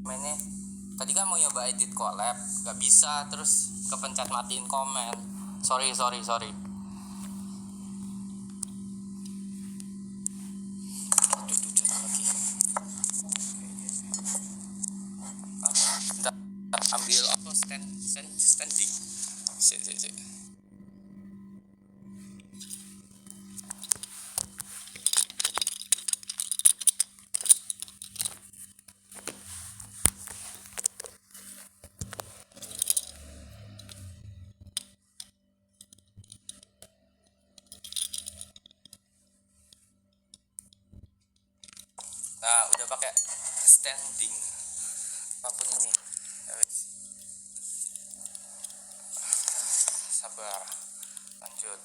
Mainnya tadi kan mau nyoba edit collab, gak bisa, terus kepencet matiin komen. Sorry. Aduh, jatuh lagi. Bentar, ambil apa standing. Sik. Nah, udah pakai standing. Apapun ini. Ya wes. Sabar. Lanjut.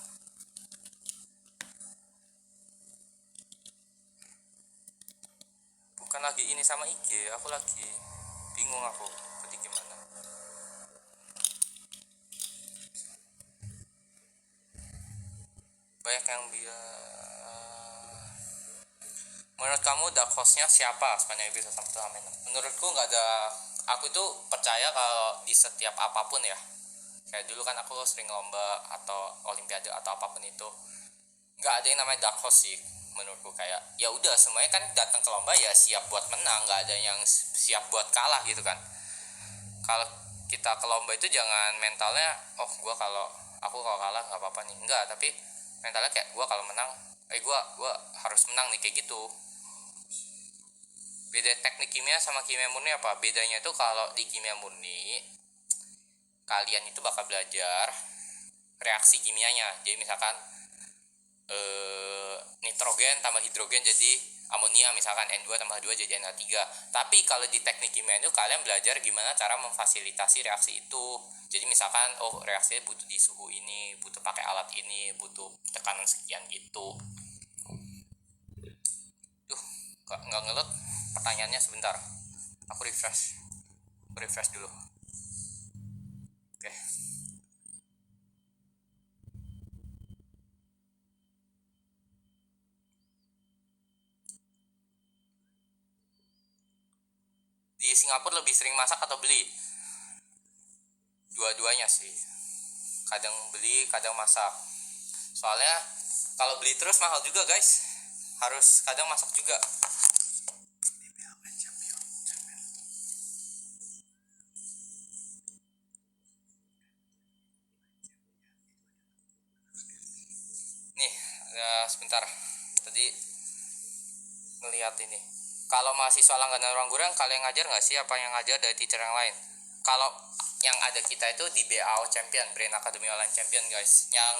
Bukan lagi ini sama IG, aku lagi bingung aku tadi gimana. Banyak yang bilang, menurut kamu dark horse-nya siapa sepanjang episode 1 sampai 6? Menurutku nggak ada. Aku itu percaya kalau di setiap apapun ya, kayak dulu kan aku sering lomba atau olimpiade atau apapun itu, nggak ada yang namanya dark horse sih menurutku. Kayak ya udah, semuanya kan datang ke lomba ya siap buat menang, nggak ada yang siap buat kalah gitu kan. Kalau kita ke lomba itu jangan mentalnya aku kalau kalah nggak apa-apa nih, enggak, tapi mentalnya kayak gue kalau menang gue harus menang nih, kayak gitu. Beda teknik kimia sama kimia murni apa? Bedanya itu kalau di kimia murni kalian itu bakal belajar reaksi kimianya. Jadi misalkan nitrogen tambah hidrogen jadi amonia, misalkan N2 tambah 2 jadi NH3. Tapi kalau di teknik kimia itu kalian belajar gimana cara memfasilitasi reaksi itu. Jadi misalkan reaksinya butuh di suhu ini, butuh pakai alat ini, butuh tekanan sekian gitu. Nggak ngelut pertanyaannya, sebentar. Aku refresh dulu. Oke. Di Singapura lebih sering masak atau beli? Dua-duanya sih. Kadang beli, kadang masak. Soalnya kalau beli terus mahal juga guys. Harus kadang masak juga. Nih, sebentar. Tadi ngeliat ini. Kalau mahasiswa langganan ruang guru, kalian ngajar nggak sih apa yang ngajar dari teacher yang lain? Kalau yang ada kita itu di BAO Champion, Brain Academy Online Champion guys. Yang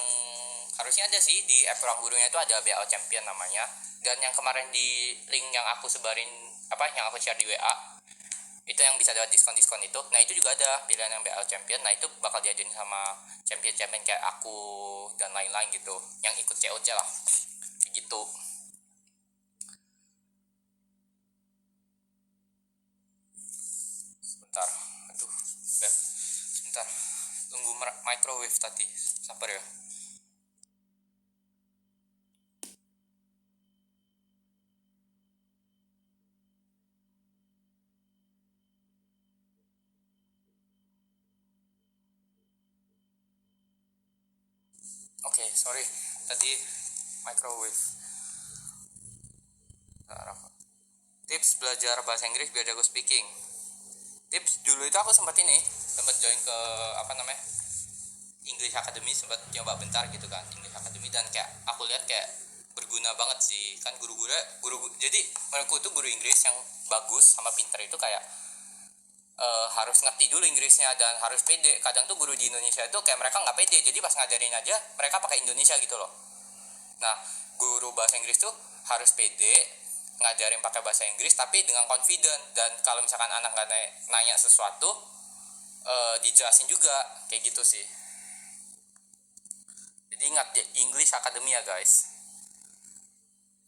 harusnya ada sih di app ruang gurunya itu ada BAO Champion namanya. Dan yang kemarin di link yang aku sebarin, yang aku share di WA, itu yang bisa dapat diskon itu. Nah itu juga ada pilihan yang BAO Champion. Nah itu bakal diajarin sama champion kayak aku dan lain-lain gitu, yang ikut COC lah gitu. Sebentar, tunggu microwave tadi, sabar ya. Oke, sorry, tadi microwave. Tips belajar bahasa Inggris biar jago speaking. Tips dulu itu aku sempat join ke English Academy, sempat coba bentar gitu kan, English Academy, dan kayak aku lihat kayak berguna banget sih kan. Guru jadi menurutku itu guru Inggris yang bagus sama pinter itu kayak harus ngerti dulu Inggrisnya dan harus pede. Kadang tuh guru di Indonesia itu kayak mereka nggak pede, jadi pas ngajarin aja mereka pakai Indonesia gitu loh. Nah, guru bahasa Inggris tuh harus pede ngajarin pakai bahasa Inggris tapi dengan confident, dan kalau misalkan anak nggak nanya sesuatu dijelasin juga kayak gitu sih. Jadi ingat English Academy ya guys.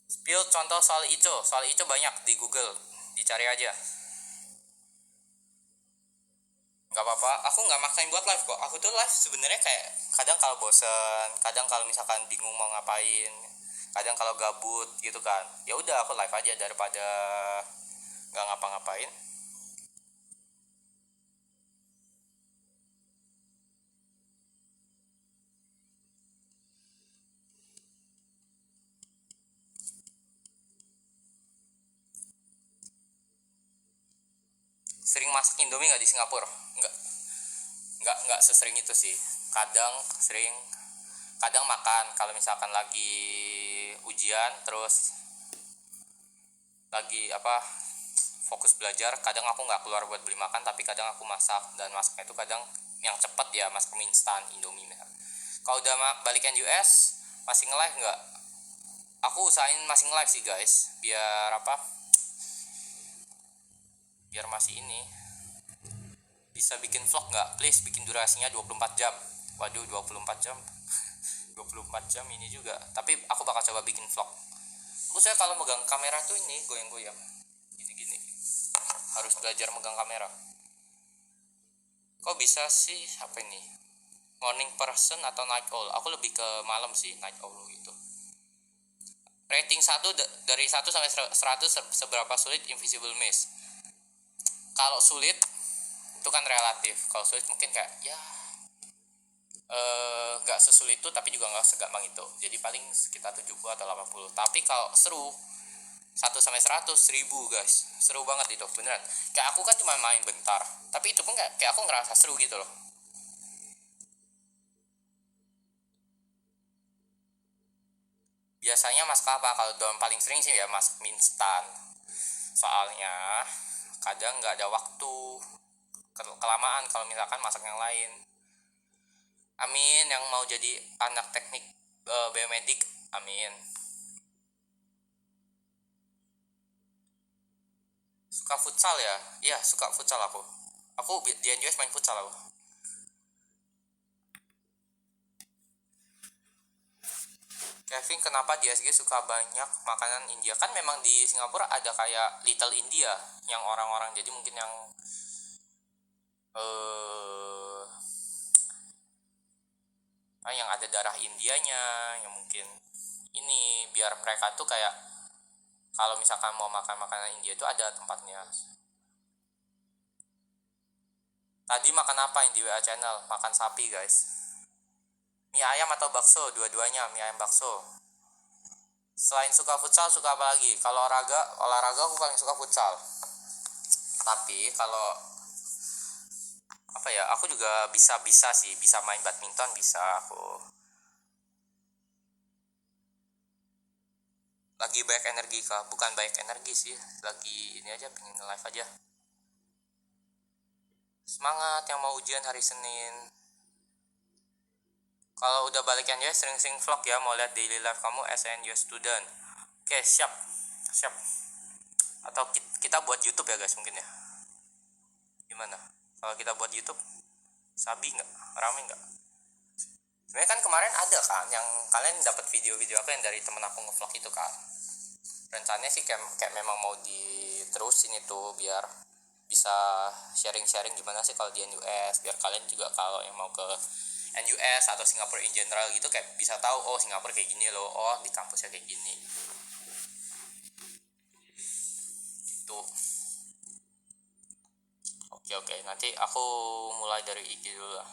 Spill contoh soal Ico banyak di Google, dicari aja. Nggak apa-apa, aku nggak maksain buat live kok. Aku tuh live sebenarnya kayak kadang kalau bosen, kadang kalau misalkan bingung mau ngapain, kadang kalau gabut gitu kan, ya udah aku live aja daripada nggak ngapa-ngapain. sering masak Indomie nggak di Singapura? Nggak sesering itu sih. Kadang makan kalau misalkan lagi ujian, terus lagi fokus belajar. Kadang aku nggak keluar buat beli makan, tapi kadang aku masak, dan masaknya itu kadang yang cepet ya, masak mie instan Indomie. Kalau udah balikan US, masih nge-live nggak? Aku usahain masih nge-live sih guys, biar masih ini bisa bikin vlog nggak? Please bikin durasinya 24 jam. Waduh, 24 jam 24 jam ini juga. Tapi aku bakal coba bikin vlog. Saya kalau megang kamera tuh ini goyang-goyang gini-gini. Harus belajar megang kamera. Kok bisa sih apa ini? Morning person atau night owl? Aku lebih ke malam sih, night owl gitu. Rating 1 dari 1 sampai 100 seberapa sulit Invisible Maze? Kalau sulit itu kan relatif. Kalau sulit mungkin kayak ya nggak sesulit itu, tapi juga nggak segampang itu. Jadi paling sekitar 70 atau 80. Tapi kalau seru 1 sampai 100, 1000 guys. Seru banget itu, beneran. Kayak aku kan cuma main bentar, tapi itu pun kayak aku ngerasa seru gitu loh. Biasanya masak apa? Kalau dalam paling sering sih ya masak mie instan. Soalnya kadang nggak ada waktu, kelamaan kalau misalkan masak yang lain. Amin yang mau jadi anak teknik biomedik, amin. Suka futsal ya? Iya, suka futsal aku. Aku di NUS main futsal aku. Kevin, kenapa di SG suka banyak makanan India? Kan memang di Singapura ada kayak Little India yang orang-orang, jadi mungkin yang yang ada darah Indianya, yang mungkin ini biar mereka tuh kayak kalau misalkan mau makan makanan India itu ada tempatnya. Tadi makan apa yang di WA channel? Makan sapi guys. Mie ayam atau bakso? Dua-duanya, mie ayam bakso. Selain suka futsal, suka apa lagi? Kalau olahraga aku paling suka futsal. Tapi kalau aku juga bisa sih, bisa main badminton, bisa aku. Lagi banyak energi kah? Bukan banyak energi sih, lagi ini aja, pengen live aja. Semangat yang mau ujian hari Senin. Kalau udah balikan ya, sering-sering vlog ya, mau lihat daily life kamu as an US student. Oke, siap. Atau kita buat YouTube ya guys, mungkin ya. Gimana? Kalau kita buat YouTube, sabi nggak? Rame nggak? Sebenarnya kan kemarin ada kan, yang kalian dapat video-video aku yang dari temen aku ngevlog itu kan. Rencananya sih kayak memang mau diterusin itu biar bisa sharing-sharing gimana sih kalau di NUS, biar kalian juga kalau yang mau ke NUS atau Singapura in general gitu kayak bisa tahu, oh Singapura kayak gini loh, oh di kampusnya kayak gini gitu. Oke, nanti aku mulai dari IG dulu lah.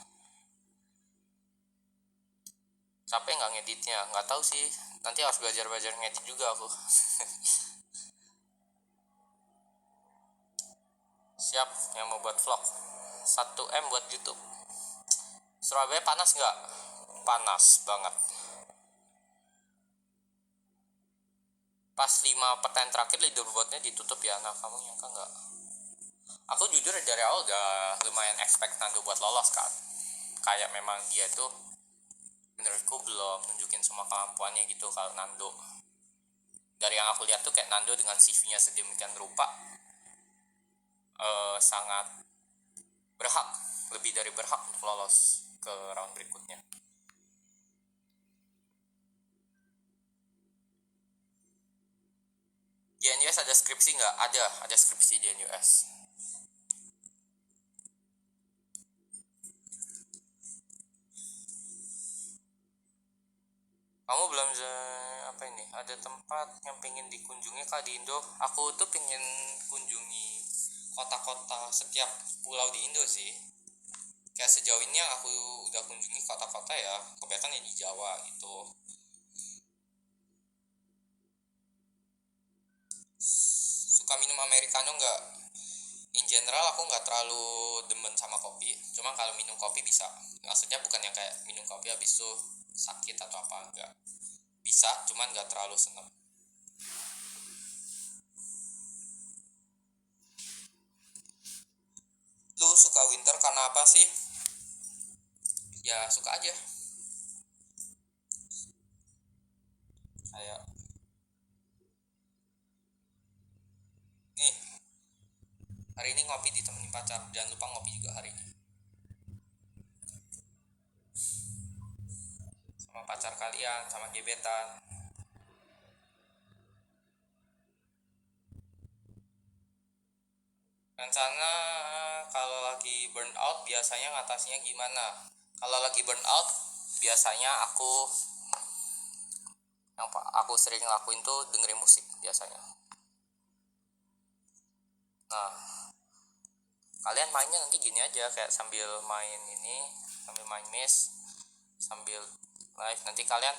Capek nggak ngeditnya? Nggak tahu sih, nanti harus belajar ngedit juga aku. Siap yang mau buat vlog 1M buat YouTube. Surabaya panas nggak? Panas banget. Pas 5 pertanyaan terakhir leaderboardnya ditutup ya. Nah, kamu nyangka nggak? Aku jujur dari awal udah lumayan expect Nando buat lolos kan. Kayak memang dia tuh menurutku belum nunjukin semua kemampuannya gitu. Kalau Nando, dari yang aku lihat tuh kayak Nando dengan CV-nya sedemikian rupa, sangat berhak, lebih dari berhak untuk lolos ke round berikutnya. Di NUS ada skripsi nggak? Ada skripsi di NUS. Kamu belum apa ini? Ada tempat yang pengen dikunjungi kah di Indo? Aku tuh pengen kunjungi kota-kota setiap pulau di Indo sih. Kayak sejauh ini yang aku udah kunjungi kota-kota ya, kebanyakan ya di Jawa gitu. Suka minum americano nggak? in general aku nggak terlalu demen sama kopi, cuma kalau minum kopi bisa. Maksudnya bukan yang kayak minum kopi habis itu sakit atau apa, enggak. Bisa, cuman nggak terlalu seneng. Lu suka winter karena apa sih? Ya suka aja. Kayak nih, hari ini ngopi ditemenin pacar, jangan lupa ngopi juga hari ini sama pacar kalian, sama gebetan. Rencana kalau lagi burn out biasanya ngatasinya gimana? Kalau lagi burn out biasanya aku sering lakuin tuh dengerin musik biasanya. Nah, kalian mainnya nanti gini aja, kayak sambil main ini, sambil main mes, sambil live. Nanti kalian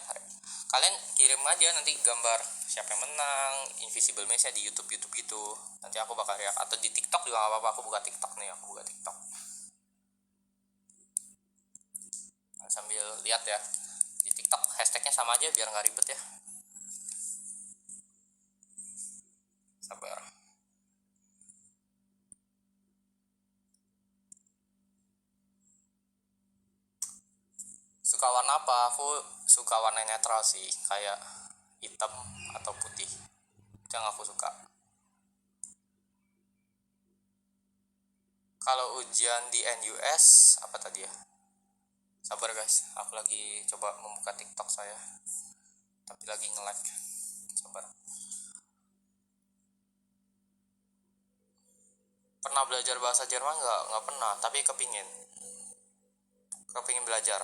kirim aja nanti gambar siapa yang menang Invisible Mesh di YouTube gitu. Nanti aku bakal react, atau di TikTok juga gak apa-apa. Aku buka TikTok nih, nah, sambil lihat ya di TikTok. Hashtagnya sama aja biar nggak ribet ya. Sabar. Suka warna apa? Aku suka warna netral sih, kayak hitam atau putih. Itu yang aku suka. Kalau ujian di NUS apa tadi ya? Sabar guys, aku lagi coba membuka TikTok saya, tapi lagi nge-lag. Sabar. Pernah belajar bahasa Jerman nggak? Nggak pernah, tapi kepingin belajar.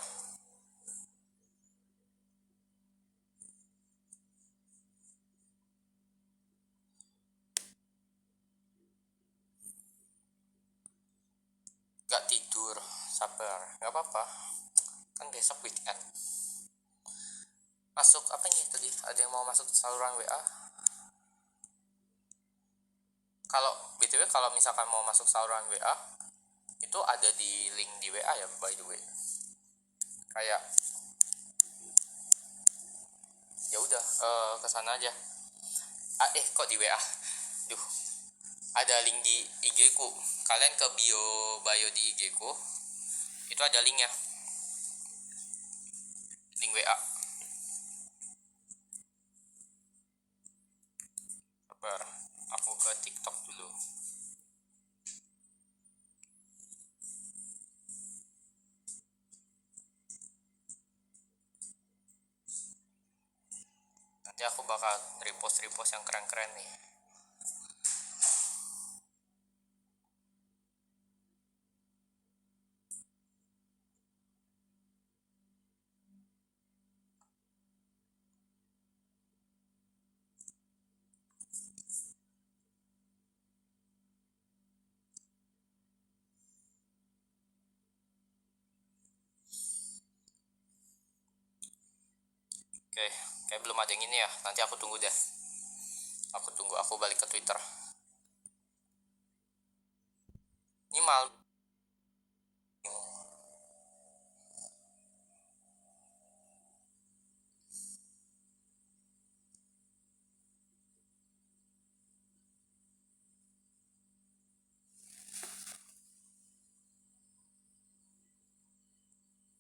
Nggak tidur, sabar, nggak apa-apa. Kan besok weekend. Masuk apa nih tadi? Ada yang mau masuk saluran WA? Kalau BTW, kalau misalkan mau masuk saluran WA, itu ada di link di WA ya, by the way. Kayak ya udah, kesana aja. Kok di WA? Duh, ada link di IG ku. Kalian ke bio di IG ku, itu ada linknya, link WA. Sabar, aku ke TikTok dulu. Nanti aku bakal repost yang keren-keren nih. Oke, kayak belum ada yang ini ya. Nanti aku tunggu deh. Aku balik ke Twitter. Ini mal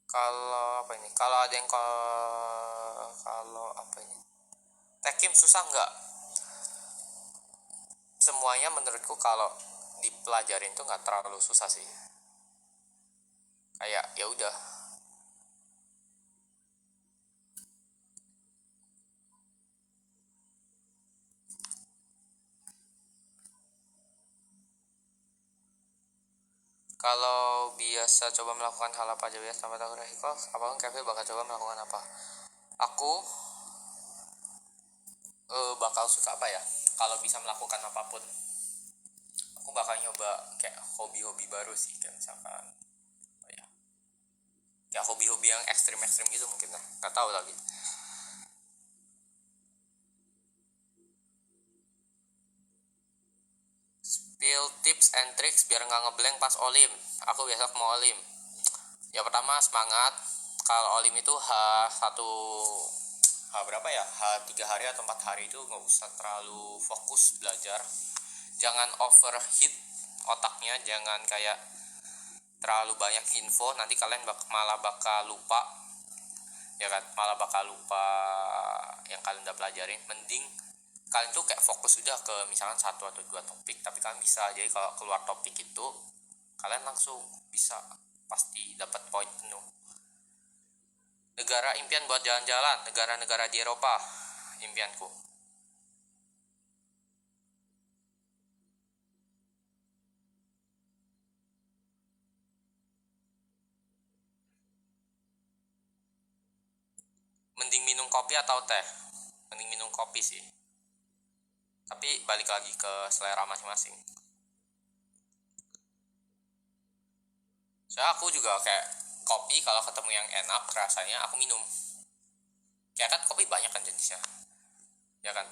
kalau apa ini? Kalau ada yang kalau apa ini? Tekim susah nggak? Semuanya menurutku kalau dipelajarin tuh nggak terlalu susah sih. Kayak ya udah. Kalau biasa coba melakukan hal apa aja biasa sama tahu Rahiko, apapun Kevin bakal coba melakukan apa? Aku bakal suka apa ya? Kalau bisa melakukan apapun, aku bakal nyoba kayak hobi-hobi baru sih, kayak misalkan apa ya? Ya hobi-hobi yang ekstrim-ekstrim gitu mungkin lah, nggak tahu lagi. spill tips and tricks biar nggak ngeblank pas olim. Aku biasa mau olim. Ya pertama semangat. Kalau olim itu berapa ya? H3 hari atau 4 hari itu nggak usah terlalu fokus belajar. Jangan overheat otaknya, jangan kayak terlalu banyak info, nanti kalian malah bakal lupa. Ya kan, malah bakal lupa yang kalian udah pelajarin. Mending kalian tuh kayak fokus udah ke misalkan 1 atau 2 topik, tapi kalian bisa, jadi kalau keluar topik itu kalian langsung bisa pasti dapat poin penuh. Negara impian buat jalan-jalan, negara-negara di Eropa impianku. Mending minum kopi atau teh? Mending minum kopi sih, tapi balik lagi ke selera masing-masing. Soalnya aku juga kayak kopi, kalau ketemu yang enak rasanya aku minum. Ya kan kopi banyak kan jenisnya, ya kan.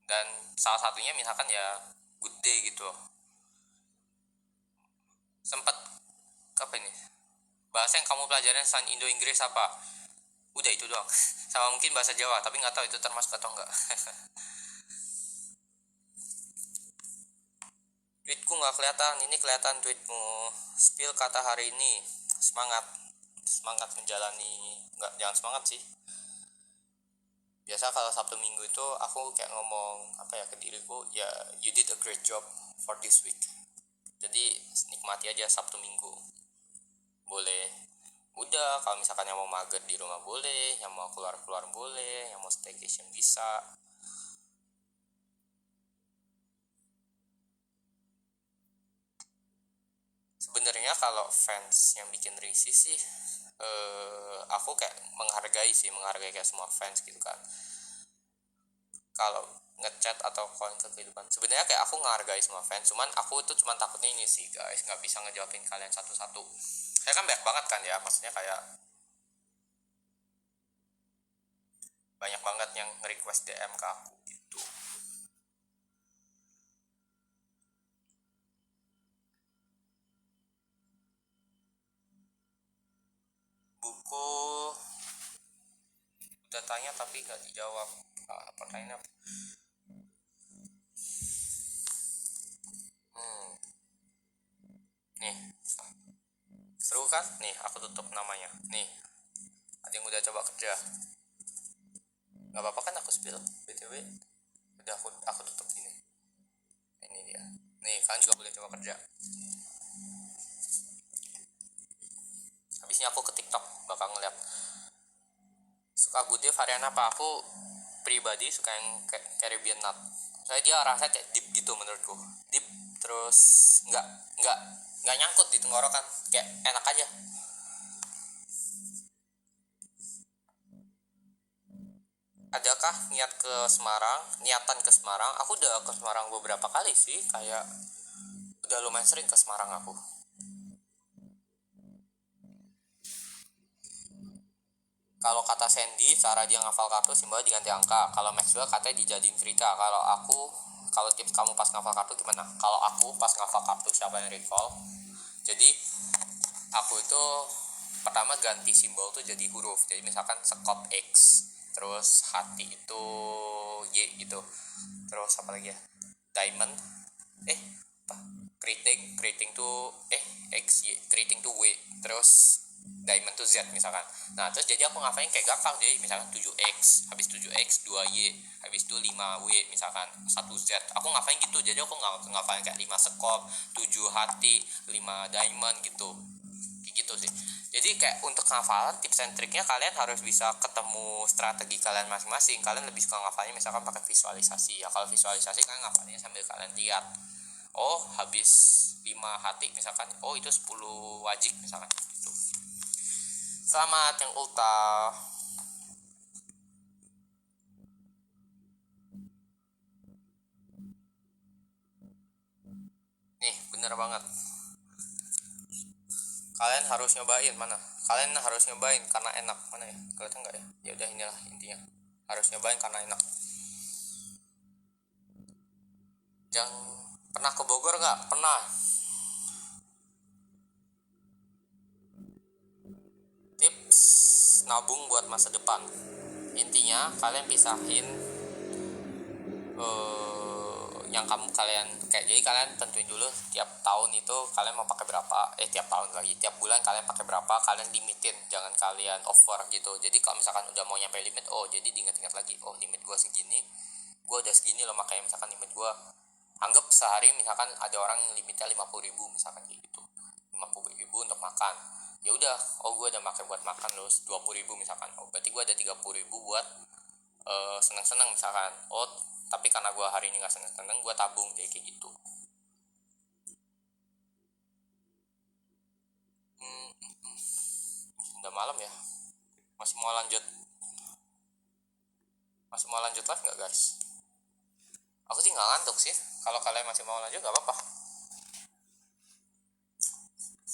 Dan salah satunya misalkan ya good day gitu. Sempet apa ini? Bahasa yang kamu pelajarin selain Indo Inggris apa? Udah itu doang. Sama mungkin bahasa Jawa, tapi nggak tahu itu termasuk atau enggak. Tweetku nggak kelihatan, ini kelihatan tweetmu. Spill kata hari ini. Semangat menjalani. Nggak, jangan semangat sih. Biasa kalau Sabtu Minggu itu aku kayak ngomong apa ya ke diriku, ya you did a great job for this week. Jadi nikmati aja Sabtu Minggu. Boleh udah, kalau misalkan yang mau mager di rumah boleh, yang mau keluar boleh, yang mau staycation bisa. Sebenarnya kalau fans yang bikin risih sih, aku kayak menghargai kayak semua fans gitu kan. Kalau ngechat atau call ke kehidupan, sebenarnya kayak aku menghargai semua fans, cuman aku tuh cuman takutnya ini sih guys, nggak bisa ngejawabin kalian satu-satu. Saya kan banyak banget kan ya, maksudnya kayak banyak banget yang request DM ke aku gitu. Buku udah tanya tapi nggak dijawab. Pertanyaannya apa? Nih, seru kan? Nih, aku tutup namanya. Nih, ada yang udah coba kerja. Gak apa-apa kan aku spill, BTW. Udah aku tutup ini. Ini dia. Nih, kalian juga boleh coba kerja. Habisnya aku ke TikTok bakal ngeliat. Suka Gude varian apa? Aku pribadi suka yang Caribbean Nut. Soalnya dia rasanya kayak deep gitu menurutku. Deep, terus nggak nggak nyangkut di tenggorokan, kayak enak aja. Adakah niatan ke Semarang? Aku udah ke Semarang beberapa kali sih, kayak udah lumayan sering ke Semarang aku. Kalau kata Sandy, cara dia ngafal kartu simbolnya diganti angka. Kalau Maxwell katanya dijadiin cerita. Kalau tips kamu pas ngafal kartu gimana? Kalau aku pas ngafal kartu, siapa yang recall? Jadi aku itu pertama ganti simbol tuh jadi huruf. Jadi misalkan sekop X, terus hati itu Y gitu. Terus apa lagi ya? Diamond, keriting tuh X, Y, keriting tuh W, terus diamond tuh Z misalkan. Nah terus jadi aku ngafalin kayak gampang, jadi misalkan 7X, habis 7X 2Y, habis itu 5W misalkan 1Z. Aku ngafalin gitu, jadi aku nggak ngafalin kayak 5 sekop, 7 hati, 5 diamond gitu. Kayak gitu sih. Jadi kayak untuk ngafalan tips and triknya kalian harus bisa ketemu strategi kalian masing-masing. Kalian lebih suka ngafalnya misalkan pakai visualisasi. Ya kalau visualisasi kalian ngafalnya sambil kalian lihat. Oh habis 5 hati misalkan, oh itu 10 wajib misalkan gitu. Selamat yang ulta. Nih bener banget, kalian harus nyobain. Kalian harus nyobain karena enak. Mana ya, kelihatan nggak ya? Ya udah, inilah intinya, harus nyobain karena enak. Jangan Pernah ke Bogor nggak? Pernah. Tips nabung buat masa depan. Intinya kalian pisahin yang kalian kayak, jadi kalian tentuin dulu tiap tahun itu kalian mau pakai berapa, tiap tahun lagi, tiap bulan kalian pakai berapa, kalian limitin, jangan kalian over gitu. Jadi kalau misalkan udah mau nyampe limit, jadi diingat-ingat lagi, limit gua segini, gua udah segini loh, makanya misalkan limit gua, anggap sehari misalkan ada orang yang limitnya 50.000 misalkan gitu, 50.000 untuk makan. Ya udah, gua udah makan buat makan loh 20.000 misalkan, berarti gua ada 30.000 buat seneng-seneng misalkan. Tapi karena gue hari ini nggak seneng-seneng, gue tabung deh kayak gitu. Udah malam ya, masih mau lanjut live nggak guys? Aku sih nggak ngantuk sih, kalau kalian masih mau lanjut nggak apa-apa,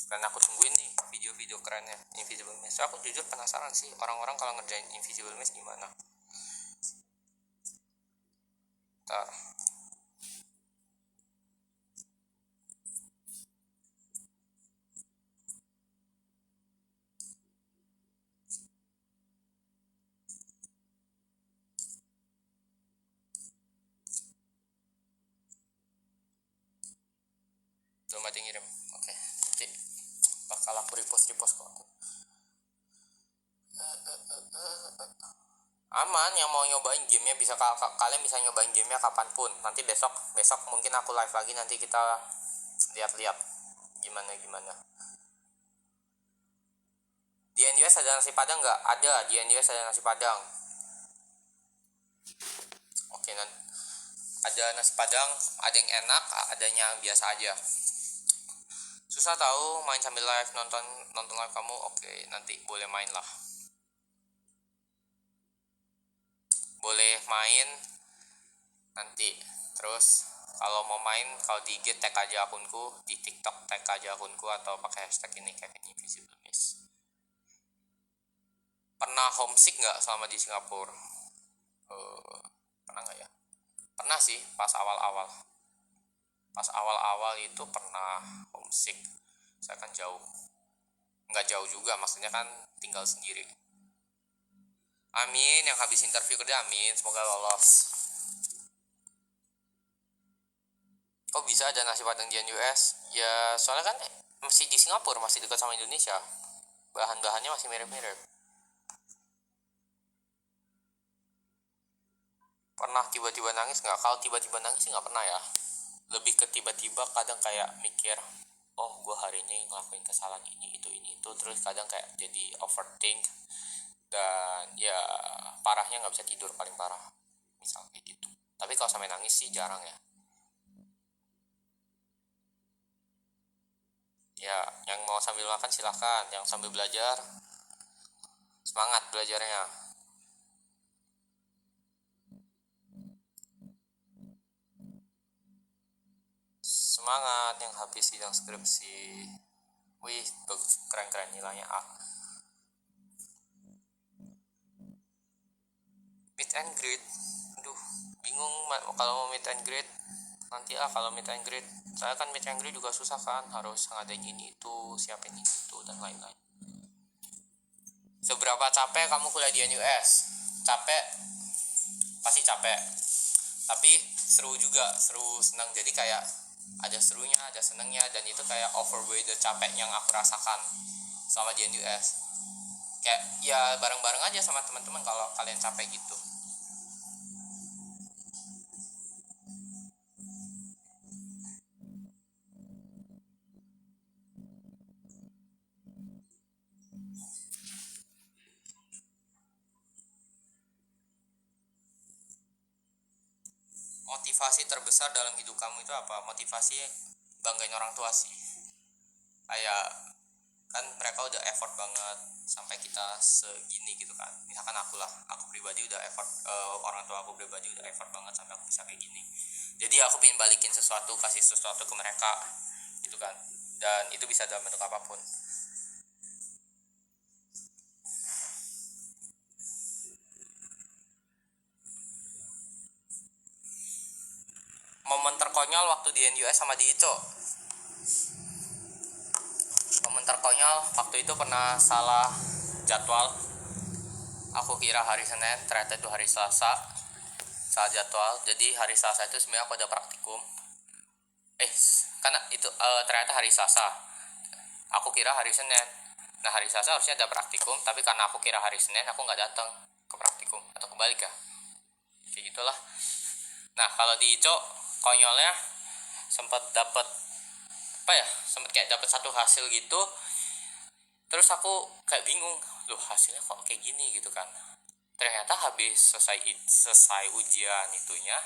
karena aku tungguin nih video-video kerennya Invisible Maze. Aku jujur penasaran sih orang-orang kalau ngerjain Invisible Maze gimana. Ntar belum ada yang ngirim. Oke, nanti bakal aku repost kok. Aman, yang mau nyobain gamenya bisa, kalian bisa nyobain gamenya kapanpun. Nanti besok mungkin aku live lagi, nanti kita lihat-lihat gimana. Di NUS ada nasi padang nggak? Ada, di NUS ada nasi padang. Oke, nanti ada nasi padang, ada yang enak, adanya biasa aja. Susah tahu main sambil live, nonton live kamu. Oke, nanti boleh main lah. Boleh main nanti. Terus kalau mau main, kalau di IG tag aja akunku, di TikTok tag aja akunku, atau pakai hashtag ini Kevin Invisible Miss. Pernah homesick nggak selama di Singapura? Pernah nggak ya? Pernah sih, pas awal-awal itu pernah homesick. Saya kan jauh, nggak jauh juga, maksudnya kan tinggal sendiri. Amin, yang habis interview kerja, amin, semoga lolos. Kok bisa ada nasi padang di US? Ya soalnya kan masih di Singapura, masih dekat sama Indonesia, bahan-bahannya masih mirip-mirip. Pernah tiba-tiba nangis nggak? Kalau tiba-tiba nangis nggak pernah ya, lebih ke tiba-tiba kadang kayak mikir, gue hari ini ngelakuin kesalahan ini itu, terus kadang kayak jadi overthink, dan ya parahnya nggak bisa tidur, paling parah misalnya kayak gitu. Tapi kalau sampai nangis sih jarang ya. Ya, yang mau sambil makan silahkan, yang sambil belajar semangat belajarnya. Semangat yang habis sidang skripsi. Wih, bagus, keren nilainya A. Meet and greet, aduh bingung kalau mau meet and greet. Nanti kalau meet and greet, saya kan meet and greet juga susah kan, harus ngadain ini itu, siapin ini itu, dan lain-lain. Seberapa capek kamu kuliah di NUS? Capek, pasti capek, tapi seru juga, senang. Jadi kayak ada serunya, ada senangnya, dan itu kayak overweight the capek yang aku rasakan selama di NUS. Kayak ya bareng-bareng aja sama teman-teman kalau kalian capek gitu. Motivasi terbesar dalam hidup kamu itu apa? Motivasi banggain orang tua sih. Kayak kan mereka udah effort banget sampai kita segini gitu kan. Misalkan aku pribadi udah effort, orang tua aku pribadi udah effort banget sampai aku bisa kayak gini. Jadi aku pengen balikin sesuatu, kasih sesuatu ke mereka gitu kan. Dan itu bisa dalam bentuk apapun. momen terkonyol waktu di NUS sama di ICO. Momen terkonyol waktu itu pernah salah jadwal. Aku kira hari Senin, ternyata itu hari Selasa. Salah jadwal. Jadi hari Selasa itu sebenarnya aku ada praktikum. Karena itu ternyata hari Selasa. Aku kira hari Senin. Nah hari Selasa harusnya ada praktikum, tapi karena aku kira hari Senin, aku nggak datang ke praktikum. Atau kebalik ya, kayak gitulah. Nah kalau di ICO konyolnya sempat kayak dapat satu hasil gitu. Terus aku kayak bingung, loh hasilnya kok kayak gini gitu kan. Ternyata habis selesai ujian itunya,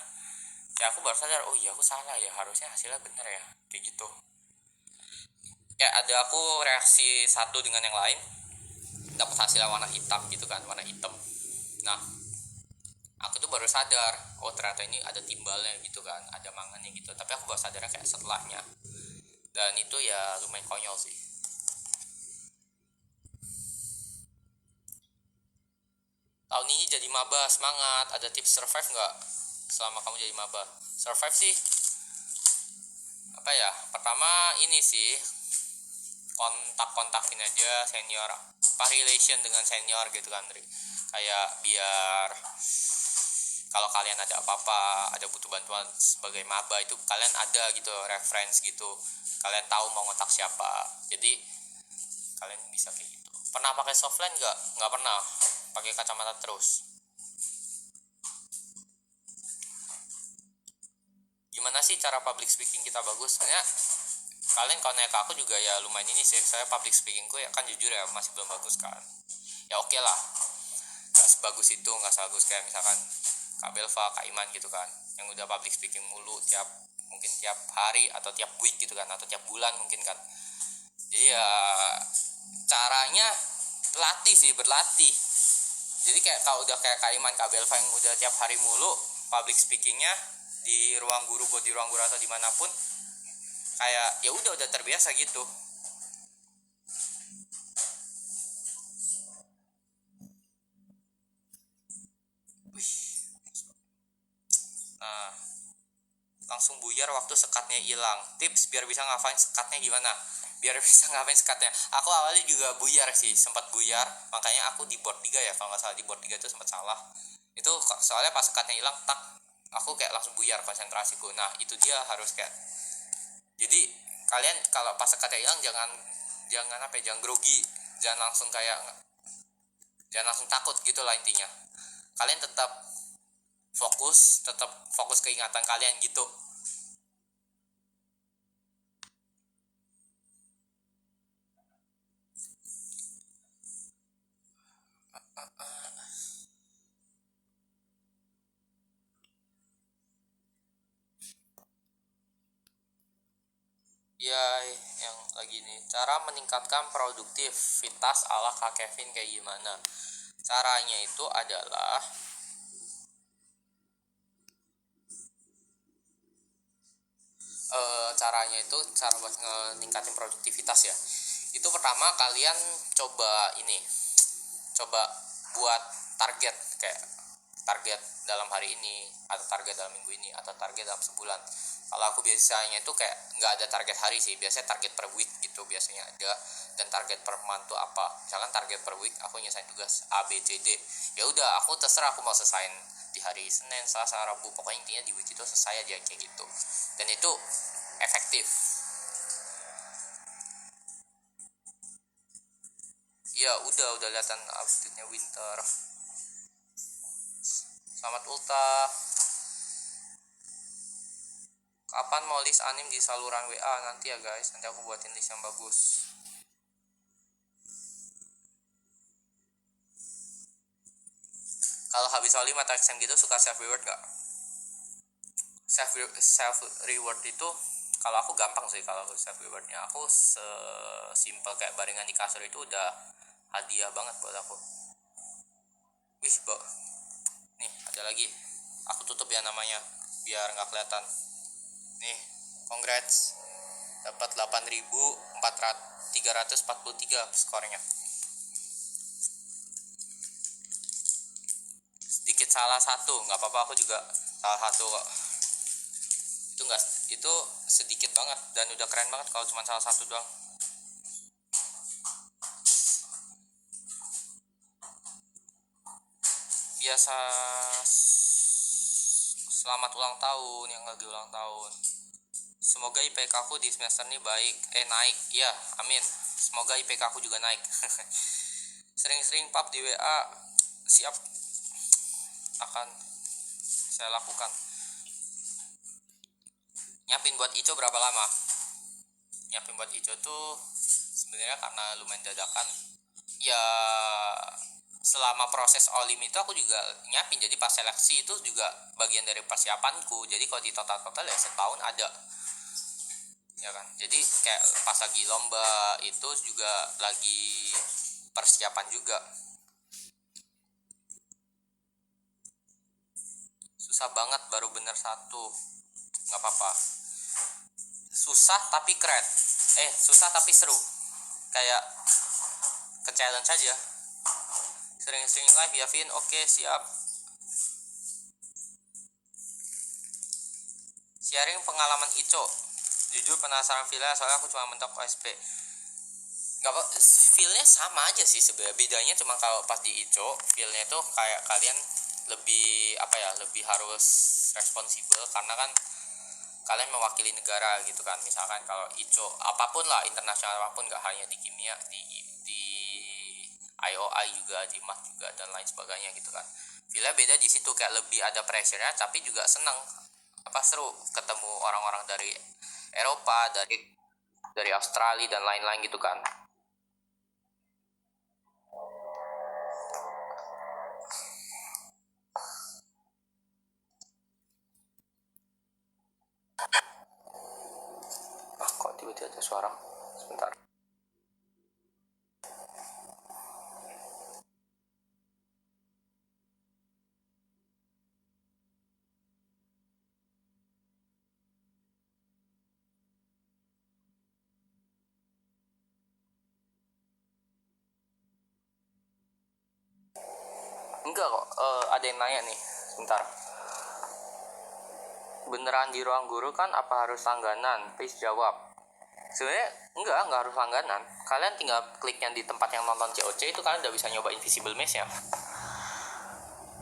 ya aku baru sadar, oh iya aku salah ya, harusnya hasilnya bener ya, kayak gitu. Ya ada aku reaksi satu dengan yang lain, dapat hasilnya warna hitam gitu kan, warna hitam. Nah aku tuh baru sadar, oh ternyata ini ada timbalnya gitu kan, ada mangannya gitu. Tapi aku baru sadarnya kayak setelahnya. Dan itu ya lumayan konyol sih. Tahun ini jadi maba, semangat. Ada tips survive nggak selama kamu jadi maba? Survive sih pertama ini sih, kontakin aja senior, relation dengan senior gitu kan, kayak biar kalau kalian ada apa-apa, ada butuh bantuan sebagai maba, itu kalian ada gitu reference gitu, kalian tahu mau ngontak siapa. Jadi kalian bisa kayak gitu. Pernah pakai softline nggak pernah, pakai kacamata terus. Gimana sih cara public speaking kita bagus? Sebenarnya kalian kalau nanya ke aku juga ya lumayan ini sih, saya public speakingku ya kan jujur ya masih belum bagus kan. Ya oke lah, nggak sebagus itu, nggak sebagus kayak misalkan Kak Belva, Kak Iman gitu kan, yang udah public speaking mulu mungkin tiap hari atau tiap week gitu kan, atau tiap bulan mungkin kan. Jadi ya caranya berlatih. Jadi kayak kalau udah kayak Kak Iman, Kak Belva yang udah tiap hari mulu public speakingnya di ruang guru atau dimanapun, kayak ya udah terbiasa gitu. Nah, langsung buyar waktu sekatnya hilang. Tips biar bisa ngafalin sekatnya gimana? Aku awalnya juga buyar sih, sempat buyar. Makanya aku di board 3 ya, kalau nggak salah di board 3 itu sempat salah. Itu soalnya pas sekatnya hilang, aku kayak langsung buyar konsentrasiku. Nah itu dia harus kayak, jadi kalian kalau pas sekatnya hilang jangan grogi, jangan langsung takut gitu lah intinya. Kalian tetap fokus keingatan kalian gitu. Ya yang lagi nih, cara meningkatkan produktivitas ala Kak Kevin kayak gimana? Caranya itu adalah cara buat meningkatin produktivitas ya. Itu pertama kalian coba buat target, kayak target dalam hari ini, atau target dalam minggu ini, atau target dalam sebulan. Kalau aku biasanya itu kayak nggak ada target hari sih, biasanya target per week gitu biasanya ada. Dan target per month tuh apa? Misalkan target per week aku nyesain tugas A, B, C, D. Ya udah, aku terserah aku mau selesain di hari Senin, Selasa, Rabu, pokoknya intinya di week itu selesai aja kayak gitu. Dan itu efektif. Ya udah kelihatan update-nya Winter. Selamat ulta. Kapan mau list anim di saluran WA? Nanti ya guys, nanti aku buatin list yang bagus. Kalau habis Oli mata exam gitu suka self reward gak? Self reward itu kalau aku gampang sih, kalau self rewardnya aku sesimpel kayak baringan di kasur itu udah hadiah banget buat aku. Wih, nih ada lagi, aku tutup ya namanya biar nggak kelihatan. Nih, congrats, dapat 8.343 skornya. Sedikit salah satu, nggak apa-apa, aku juga salah satu kok. Itu enggak, itu sedikit banget dan udah keren banget kalau cuma salah satu doang. Biasa selamat ulang tahun yang lagi ulang tahun. Semoga IPK aku di semester ini baik, naik, ya, amin. Semoga IPK aku juga naik. Sering-sering pap di WA, siap, akan saya lakukan. Nyiapin buat Ico berapa lama? Nyiapin buat Ico tuh sebenarnya karena lumayan dadakan. Ya selama proses olim itu aku juga nyiapin, jadi pas seleksi itu juga bagian dari persiapanku. Jadi kalau di total ya setahun ada, ya kan. Jadi kayak pas lagi lomba itu juga lagi persiapan juga. Susah banget baru bener satu, nggak apa-apa. Susah tapi keren, susah tapi seru, kayak ke challenge aja. Sering-sering live ya Vin, oke siap. Sharing pengalaman Ico, jujur penasaran feelnya soalnya aku cuma mentok OSP. Gak apa, feelnya sama aja sih sebenarnya, bedanya cuma kalau pas di Ico feelnya tuh kayak kalian lebih lebih harus responsibel karena kan kalian mewakili negara gitu kan. Misalkan kalau Ico apapun lah, internasional apapun, gak hanya di kimia, di IOI juga, di math juga dan lain sebagainya gitu kan. Feelnya beda di situ, kayak lebih ada pressure-nya tapi juga seneng, seru ketemu orang-orang dari Eropa, dari Australia dan lain-lain gitu kan. Kok tiba-tiba ada suara? Sebentar. Enggak kok, ada yang nanya nih, sebentar. Beneran di ruang guru kan apa harus langganan? Please jawab. Sebenarnya enggak harus langganan. Kalian tinggal klik yang di tempat yang nonton COC itu, kalian udah bisa nyoba Invisible Maze ya.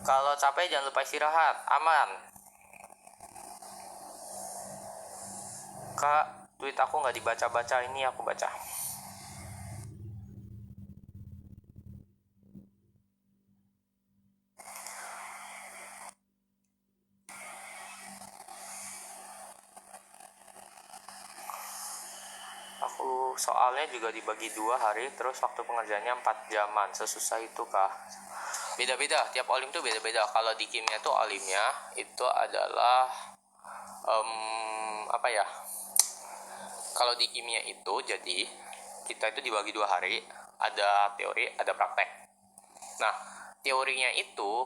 Kalau capek jangan lupa istirahat, aman. Kak, tweet aku nggak dibaca-baca, ini aku baca. Aku soalnya juga dibagi 2 hari, terus waktu pengerjaannya 4 jaman. Sesusah itu kah? Beda-beda, tiap olim tuh beda-beda. Kalau di kimia tuh olimnya itu adalah kalau di kimia itu jadi kita itu dibagi 2 hari, ada teori, ada praktek. Nah, teorinya itu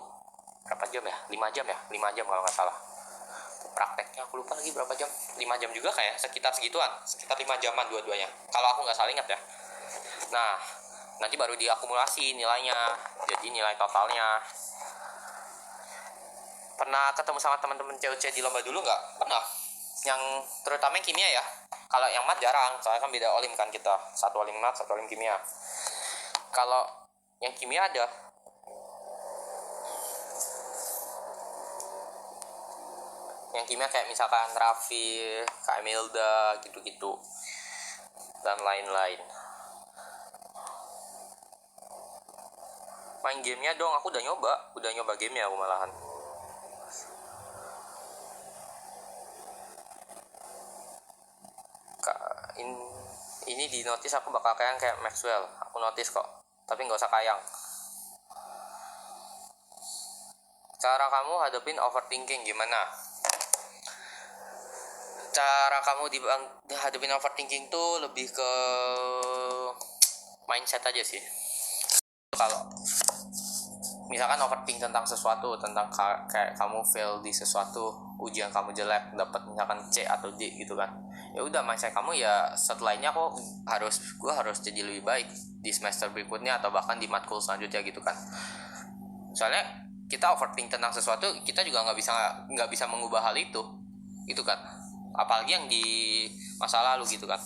berapa jam ya? 5 jam ya? 5 jam kalau nggak salah. Prakteknya aku lupa lagi berapa jam. 5 jam juga kayak sekitar segituan, sekitar 5 jaman dua-duanya kalau aku nggak salah ingat ya. Nah, nanti baru diakumulasi nilainya, jadi nilai totalnya. Pernah ketemu sama teman-teman COC di lomba dulu nggak? Pernah, yang terutama yang kimia ya. Kalau yang math jarang, soalnya kan beda olim kan kita, satu olim math, satu olim kimia. Kalau yang kimia ada. Yang kimia kayak misalkan Raffi, Kak Emilda, gitu-gitu dan lain-lain. Main gamenya dong, aku udah nyoba gamenya aku malahan. Ini di notice aku bakal kayak Maxwell, aku notice kok, tapi nggak usah kayang. Cara kamu hadapin overthinking gimana? Cara kamu hadapin overthinking tuh lebih ke mindset aja sih. Kalau misalkan overthinking tentang sesuatu, tentang kayak kamu fail di sesuatu, ujian kamu jelek, dapat misalkan C atau D gitu kan, ya udah mindset kamu ya setelah ini gue harus jadi lebih baik di semester berikutnya atau bahkan di matkul selanjutnya gitu kan. Soalnya kita overthinking tentang sesuatu, kita juga nggak bisa mengubah hal itu kan. apalagi yang di masa lalu gitu kan.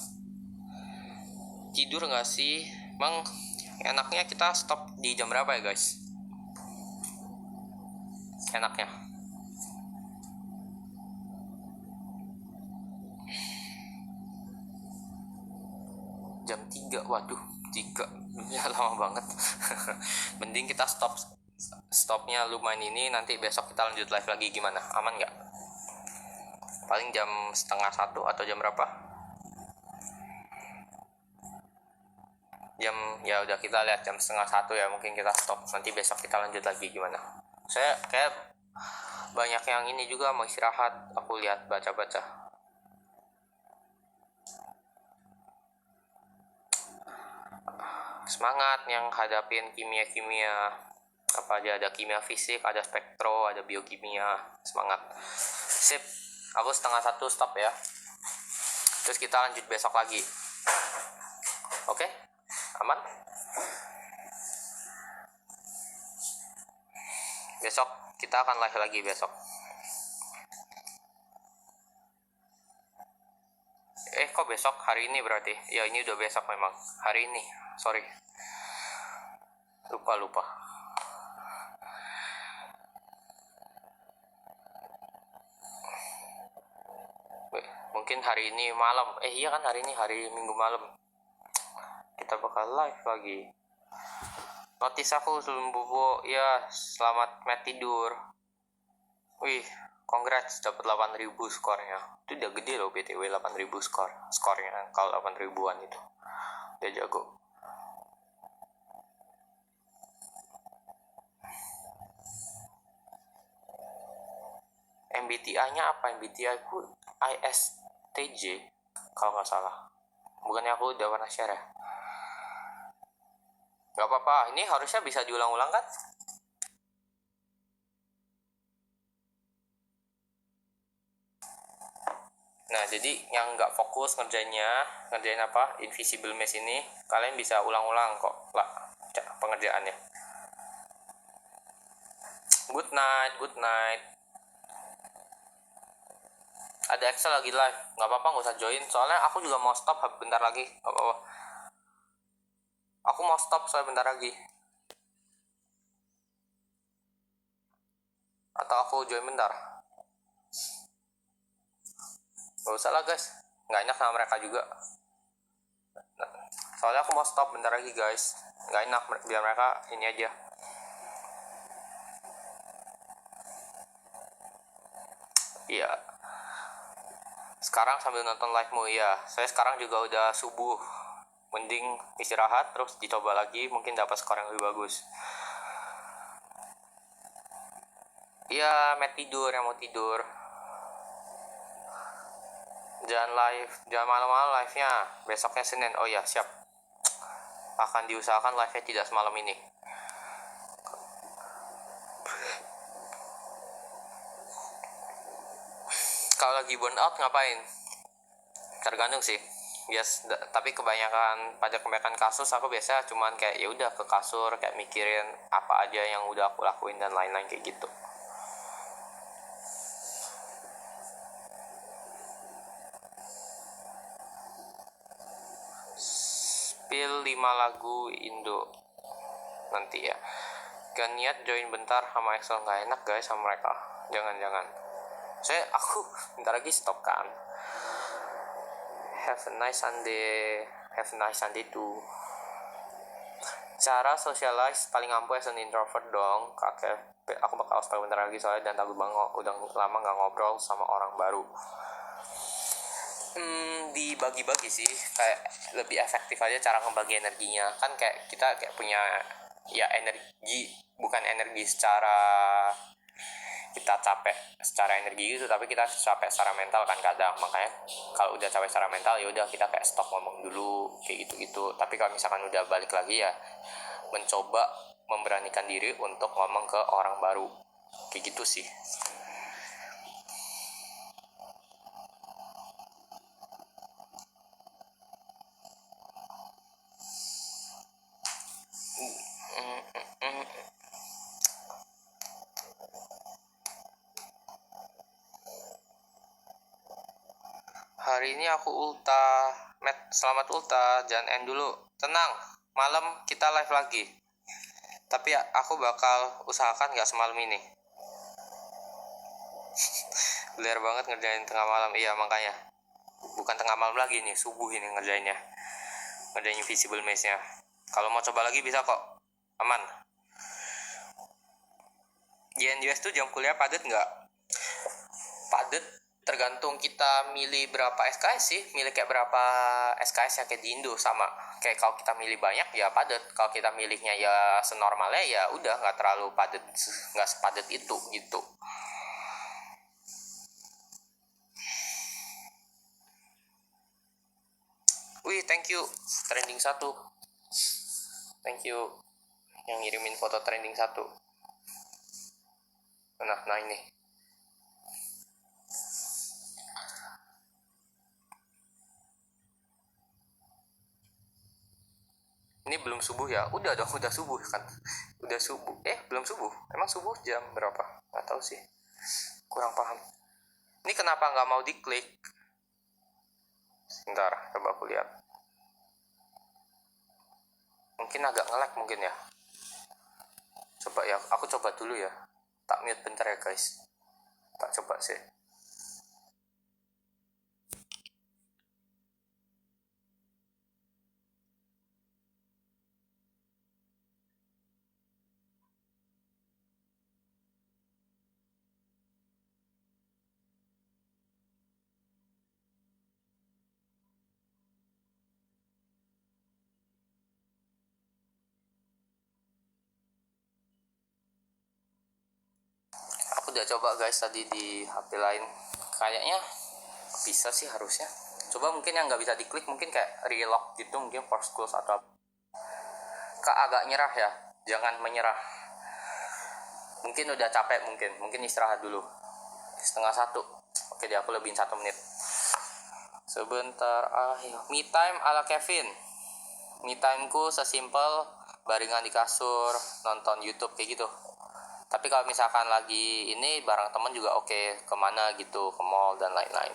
Tidur nggak sih? Emang enaknya kita stop di jam berapa ya guys? Enaknya jam 3. Waduh, 3 ya lama banget. Mending kita stopnya lumayan ini, nanti besok kita lanjut live lagi, gimana? Aman nggak? Paling jam 12:30 atau jam berapa? Ya udah, kita lihat jam 12:30 ya, mungkin kita stop, nanti besok kita lanjut lagi, gimana? Saya kayak banyak yang ini juga mau istirahat, aku lihat baca-baca. Semangat yang hadapin kimia-kimia, apa aja, ada kimia fisik, ada spektro, ada biokimia. Semangat. Sip, aku 12:30 stop ya, terus kita lanjut besok lagi. Oke? Aman? Besok kita akan live lagi besok. Kok besok? Hari ini berarti? Ya ini udah besok memang. Hari ini, sorry. Lupa. Mungkin hari ini malam. Iya kan, hari ini hari Minggu malam. Kita bakal live lagi. Notis aku sebelum bobo ya, selamat mat tidur. Wih, congrats dapat 8.000 skornya. Itu udah gede loh BTW, 8.000 skornya. Kalau 8.000-an itu udah jago. MBTI-nya apa? MBTI ku ISTJ kalau nggak salah. Bukannya aku udah pernah share ya? Gak apa-apa, ini harusnya bisa diulang-ulang kan? Nah, jadi yang nggak fokus ngerjain apa, Invisible Maze ini, kalian bisa ulang-ulang kok lah pengerjaannya. Good night. Ada Excel lagi live, nggak apa-apa, nggak usah join, soalnya aku juga mau stop bentar lagi. Nggak apa-apa, aku mau stop soalnya bentar lagi. Atau aku join bentar? Gak usah lah guys, nggak enak sama mereka juga. Soalnya aku mau stop bentar lagi guys, nggak enak biar mereka ini aja. Iya. Sekarang sambil nonton live-mu ya. Saya sekarang juga udah subuh. Mending istirahat terus dicoba lagi, mungkin dapat skor yang lebih bagus. Iya, yang mau tidur. Jangan malam-malam live-nya. Besoknya Senin. Oh ya, siap. Akan diusahakan live-nya tidak semalam ini. Kalau lagi burn out ngapain? Tergantung sih. Yes, tapi kebanyakan kasus aku biasa cuman kayak ya udah ke kasur, kayak mikirin apa aja yang udah aku lakuin dan lain-lain kayak gitu. Spill 5 lagu Indo nanti ya. Gak niat join bentar sama Excel, nggak enak guys sama mereka. Jangan. Aku bentar lagi stop kan. Have a nice Sunday too. Cara socialize paling ampuh as an introvert dong. Aku bakal stop bentar lagi soalnya, dan takut banget udah lama nggak ngobrol sama orang baru. Dibagi-bagi sih, kayak lebih efektif aja cara ngebagi energinya. Kan kayak kita kayak punya ya energi, bukan energi secara kita capek secara energi gitu, tapi kita capek secara mental kan kadang. Makanya kalau udah capek secara mental ya udah kita kayak stop ngomong dulu kayak gitu. Tapi kalau misalkan udah balik lagi ya mencoba memberanikan diri untuk ngomong ke orang baru kayak gitu sih. hari ini aku ulta. Matt, selamat ulta, jangan end dulu. Tenang, malam kita live lagi. Tapi aku bakal usahakan gak semalam ini. Beler banget ngerjain tengah malam. Iya, makanya. Bukan tengah malam lagi nih, subuh ini ngerjainnya. Ngerjain Invisible Maze-nya. Kalau mau coba lagi bisa kok. Aman. Di NUS tuh jam kuliah padat nggak? Padat tergantung kita milih berapa SKS sih. Milih kayak berapa SKS ya, kayak di Indo sama. Kayak kalau kita milih banyak ya padat. Kalau kita milihnya ya senormalnya ya udah nggak terlalu padat, nggak sepadat itu gitu. Wih, thank you trending 1. Thank you yang ngirimin foto trending 1. Nah ini. Ini belum subuh ya? Udah dong, udah subuh kan? Udah subuh. Belum subuh. Emang subuh jam berapa? Nggak tahu sih. Kurang paham. Ini kenapa nggak mau diklik? Sebentar, coba aku lihat. Mungkin agak nge-lag mungkin ya. Coba ya, aku coba dulu ya. Tak mute bentar ya guys. Tak coba sih. Aku udah coba guys tadi di HP lain. Kayaknya bisa sih harusnya. Coba mungkin yang nggak bisa diklik mungkin kayak relock gitu, mungkin force close atau Kak agak nyerah ya. Jangan menyerah. Mungkin udah capek, mungkin istirahat dulu. 12:30. Oke deh, aku lebihin 1 menit. Sebentar, me time ala Kevin. Me timeku sesimpel baringan di kasur, nonton YouTube kayak gitu. Tapi kalau misalkan lagi ini bareng temen juga oke, kemana gitu, ke mall dan lain-lain.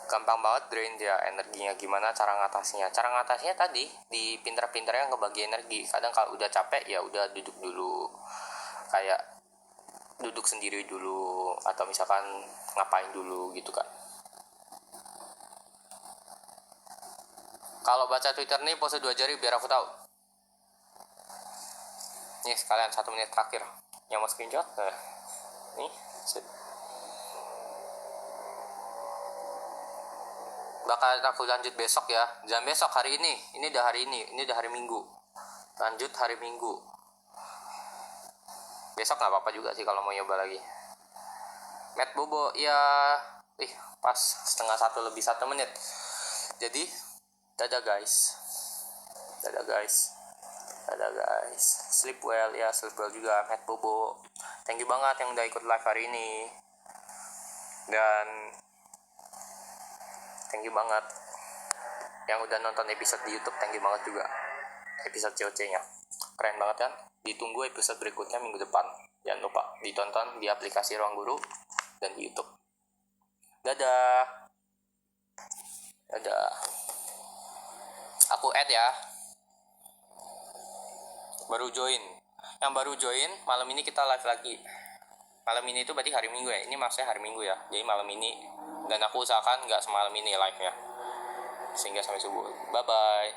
Gampang banget drain dia energinya. Gimana cara ngatasinya? Cara ngatasinya tadi di pinter-pinternya ngebagi energi. Kadang kalau udah capek ya udah duduk dulu, kayak duduk sendiri dulu, atau misalkan ngapain dulu gitu kan. Kalau baca Twitter nih pose 2 jari biar aku tahu. Nih sekalian 1 menit terakhir yang mau screenshot. Nih bakal aku lanjut besok ya. Jangan besok, hari ini. Ini udah hari ini. Ini udah hari Minggu. Lanjut hari Minggu. Besok nggak apa-apa juga sih kalau mau nyoba lagi. Matt Bobo ya. Pas 12:30 lebih 1 menit. Jadi dadah guys. Dadah guys. Dadah guys. Sleep well ya, sleep well juga Matt Bobo. Thank you banget yang udah ikut live hari ini. Dan thank you banget yang udah nonton episode di YouTube. Thank you banget juga episode COC-nya. Keren banget kan? Ditunggu episode berikutnya minggu depan. Jangan lupa ditonton di aplikasi Ruang Guru dan di YouTube. Dadah. Dadah. Aku add ya. Baru join. Yang baru join, malam ini kita live lagi. Malam ini itu berarti hari Minggu ya. Ini maksudnya hari Minggu ya. Jadi malam ini. Dan aku usahakan nggak semalam ini live-nya. Sehingga sampai subuh. Bye-bye.